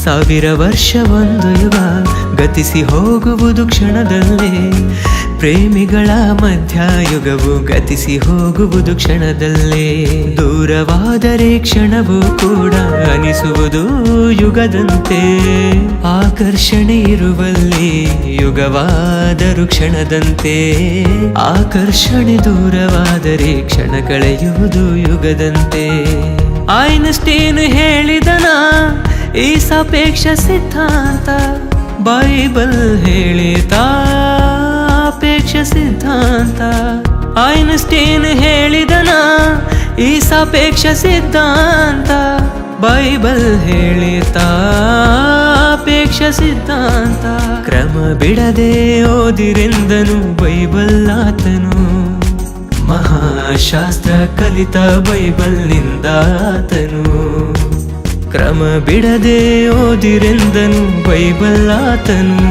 ಸಾವಿರ ವರ್ಷ ಒಂದು ಯುಗ ಗತಿಸಿ ಹೋಗುವುದು ಕ್ಷಣದಲ್ಲೇ. ಪ್ರೇಮಿಗಳ ಮಧ್ಯಯುಗವು ಗತಿಸಿ ಹೋಗುವುದು ಕ್ಷಣದಲ್ಲೇ. ದೂರವಾದರೆ ಕ್ಷಣವೂ ಕೂಡ ಅನಿಸುವುದು ಯುಗದಂತೆ. ಆಕರ್ಷಣೆ ಇರುವಲ್ಲಿ ಯುಗವಾದರೂ ಕ್ಷಣದಂತೆ. ಆಕರ್ಷಣೆ ದೂರವಾದರೆ ಕ್ಷಣ ಕಳೆಯುವುದು ಯುಗದಂತೆ. ಐನ್ಸ್ಟೀನ್ ಹೇಳಿದನ ಈ ಸಾಪೇಕ್ಷ ಸಿದ್ಧಾಂತ. ಬೈಬಲ್ ಹೇಳಿದ ಸಾಪೇಕ್ಷ ಸಿದ್ಧಾಂತ. ಐನ್ಸ್ಟೀನ್ ಹೇಳಿದನ ಈ ಸಾಪೇಕ್ಷ ಸಿದ್ಧಾಂತ. ಬೈಬಲ್ ಹೇಳಿದ ಸಾಪೇಕ್ಷ ಸಿದ್ಧಾಂತ. ಕ್ರಮ ಬಿಡದೆ ಓದಿರೆಂದನು ಬೈಬಲ್ ಆತನು. ಮಹಾಶಾಸ್ತ್ರ ಕಲಿತ ಬೈಬಲ್ ನಿಂದಾತನು. ಕ್ರಮ ಬಿಡದೆ ಓದಿರೆಂದನು ಬೈಬಲ್ ಆತನು.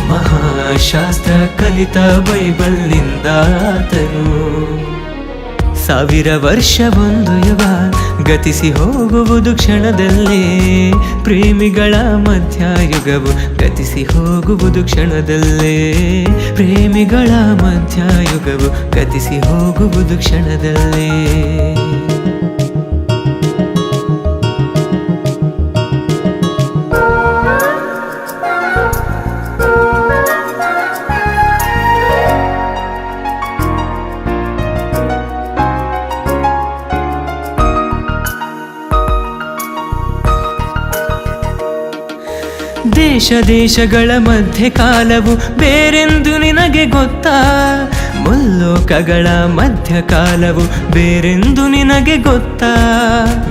ಮಹಾಶಾಸ್ತ್ರ ಕಲಿತ ಬೈಬಲ್ ನಿಂದಾತನು. ಸಾವಿರ ವರ್ಷ ಒಂದು ಯುಗ ಗತಿಸಿ ಹೋಗುವುದು ಕ್ಷಣದಲ್ಲೇ. ಪ್ರೇಮಿಗಳ ಮಧ್ಯಯುಗವು ಗತಿಸಿ ಹೋಗುವುದು ಕ್ಷಣದಲ್ಲೇ. ಪ್ರೇಮಿಗಳ ಮಧ್ಯಯುಗವು ಗತಿಸಿ ಹೋಗುವುದು ಕ್ಷಣದಲ್ಲೇ. ದೇಶ ದೇಶಗಳ ಮಧ್ಯೆ ಕಾಲವು ಬೇರೆಂದು ನಿನಗೆ ಗೊತ್ತಾ? ಮುಲ್ಲೋಕಗಳ ಮಧ್ಯ ಕಾಲವು ಬೇರೆಂದು ನಿನಗೆ ಗೊತ್ತಾ?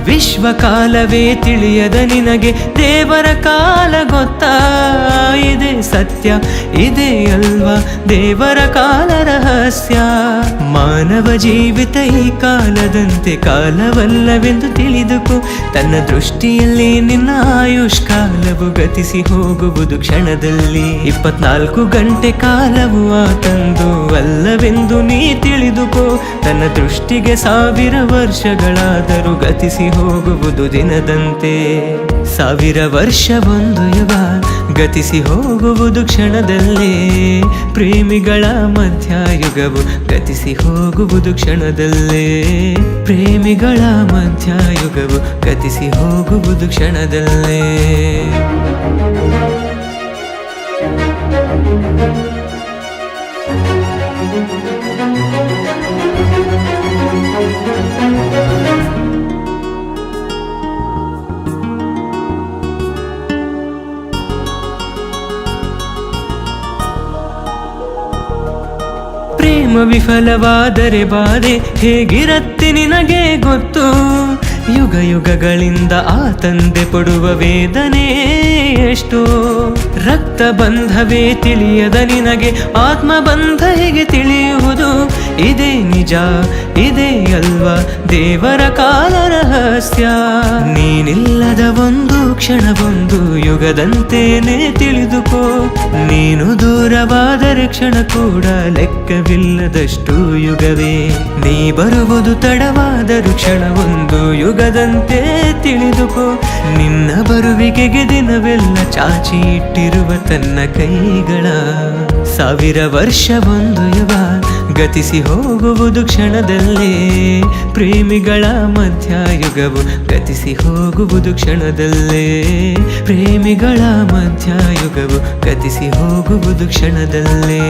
ವಿಶ್ವಕಾಲವೇ ತಿಳಿಯದ ನಿನಗೆ ದೇವರ ಕಾಲ ಗೊತ್ತಾ? ಇದೇ ಸತ್ಯ, ಇದೇ ಅಲ್ವಾ ದೇವರ ಕಾಲ ರಹಸ್ಯ. ಮಾನವ ಜೀವಿತ ಈ ಕಾಲದಂತೆ ಕಾಲವಲ್ಲವೆಂದು ತಿಳಿದುಕೋ. ತನ್ನ ದೃಷ್ಟಿಯಲ್ಲಿ ನಿನ್ನ ಆಯುಷ್ಕಾಲವು ಗತಿಸಿ ಹೋಗುವುದು ಕ್ಷಣದಲ್ಲಿ. 24 ಗಂಟೆ ಕಾಲವು ಆತಂದು ಅಲ್ಲವೆಂದು ನೀ ತಿಳಿದುಕೋ. ತನ್ನ ದೃಷ್ಟಿಗೆ 1000 ವರ್ಷಗಳಾದರೂ ಗತಿಸಿ ಹೋಗುವುದು ದಿನದಂತೆ. 1000 ವರ್ಷ ಒಂದು ಯುಗ ಗತಿಸಿ ಹೋಗುವುದು ಕ್ಷಣದಲ್ಲೇ. ಪ್ರೇಮಿಗಳ ಮಧ್ಯಯುಗವು ಗತಿಸಿ ಹೋಗುವುದು ಕ್ಷಣದಲ್ಲೇ. ಪ್ರೇಮಿಗಳ ಮಧ್ಯಯುಗವು ಗತಿಸಿ ಹೋಗುವುದು ಕ್ಷಣದಲ್ಲೇ. ಪ್ರೇಮ ವಿಫಲವಾದರೆ ಬಾಧೆ ಹೇಗಿರತ್ತೆ ನಿನಗೆ ಗೊತ್ತು? ಯುಗ ಯುಗಗಳಿಂದ ಆ ತಂದೆ ಪಡುವ ವೇದನೆ ಎಷ್ಟೋ. ರಕ್ತ ಬಂಧವೇ ತಿಳಿಯದ ನಿನಗೆ ಆತ್ಮ ಬಂಧ ಹೇಗೆ ತಿಳಿಯುವುದು? ಇದೇ ನಿಜ, ಇದೇ ಅಲ್ವಾ ದೇವರ ಕಾಲ ರಹಸ್ಯ. ನೀನಿಲ್ಲದ ಒಂದು ಕ್ಷಣವೊಂದು ಯುಗದಂತೇನೆ ತಿಳಿದುಕೋ. ನೀನು ದೂರವಾದರೆ ಕ್ಷಣ ಕೂಡ ಲೆಕ್ಕವಿಲ್ಲದಷ್ಟು ಯುಗವೇ. ನೀ ಬರುವುದು ತಡವಾದರೂ ಕ್ಷಣವೊಂದು ಯುಗದಂತೆ ತಿಳಿದುಕೋ. ನಿನ್ನ ಬರುವಿಕೆಗೆ ದಿನವೆಲ್ಲ ಚಾಚಿ ಇಟ್ಟಿರುವ ತನ್ನ ಕೈಗಳ. 1000 ವರ್ಷ ಒಂದು ಯುಗ ಗತಿಸಿ ಹೋಗುವುದು ಕ್ಷಣದಲ್ಲೇ. ಪ್ರೇಮಿಗಳ ಮಧ್ಯಯುಗವು ಗತಿಸಿ ಹೋಗುವುದು ಕ್ಷಣದಲ್ಲೇ. ಪ್ರೇಮಿಗಳ ಮಧ್ಯಯುಗವು ಗತಿಸಿ ಹೋಗುವುದು ಕ್ಷಣದಲ್ಲೇ.